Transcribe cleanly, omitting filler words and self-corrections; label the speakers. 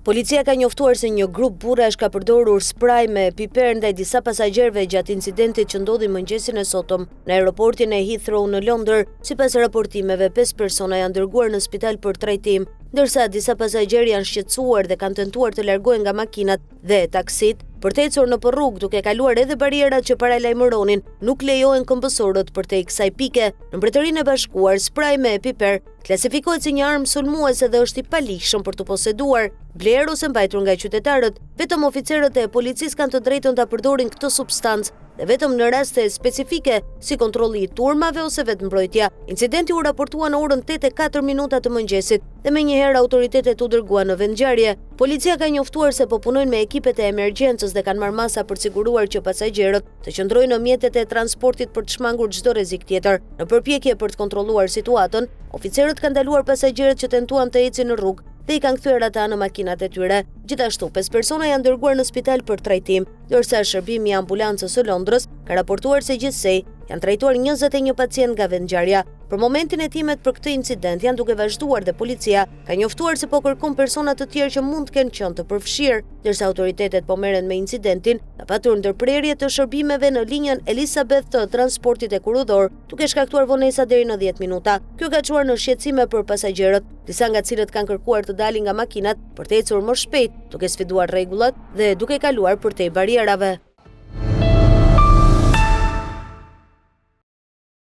Speaker 1: Policia ka njoftuar se një grup burrash ka përdorur spraj me piper ndaj disa pasagjerëve gjatë incidentit që ndodhi mëngjesin e sotëm në aeroportin e Heathrow në Londër. Sipas raportimeve, 5 persona janë dërguar në spital për trajtim, ndërsa disa pasagjerë janë shqetësuar dhe kanë tentuar të largohen nga makinat dhe taksit. Për të ecur nëpër rrugë duke kaluar edhe barierat që paralajmëronin, nuk lejohen këmbësorët përtej kësaj pike. Në Mbretërinë e Bashkuar, spraj me piper klasifikohet si një armë sulmuese dhe është i palishëm për të poseduar. Blerë ose mbajtur nga qytetarët, vetëm oficerët e policisë kanë të drejtën ta përdorin këtë substancë dhe vetëm në raste specifike si kontrolli i turmave ose vetmbrojtja. Incidenti u raportua në orën 8:04 të mëngjesit dhe menjëherë autoritetet u dërguan në vendngjarje. Policia ka njoftuar se po punojnë me ekipet e emergjencës dhe kanë marrë masa për të siguruar që pasagjerët të qëndrojnë në mjetet e transportit për të shmangur çdo rrezik tjetër. Në përpjekje për të kontrolluar situatën, oficerët kanë ndaluar pasagjerët që tentuan të ecin në rrugë dhe i kanë kthyer ata në makinat e tyre. Gjithashtu, 5 persona janë dërguar në spital për trajtim, ndërsa shërbimi i ambulancës së Londrës ka raportuar se gjithsej janë trajtuar 21 pacient nga vendngjarja. Për momentin hetimet për këtë incident janë duke vazhduar dhe policia ka njoftuar se po kërkon persona të tjerë që mund të kenë qenë të përfshirë, ndërsa autoritetet po merren me incidentin, ka patur ndërprerje të shërbimeve në linjën Elizabeth të transportit e kurudor, duke shkaktuar vonesa deri në 10 minuta. Kjo ka çuar në shqetësime për pasagjerët, disa nga cilët kanë kërkuar të dalin nga makinat për të ecur më shpejt, duke sfiduar rregullat dhe duke kaluar përtej barierave.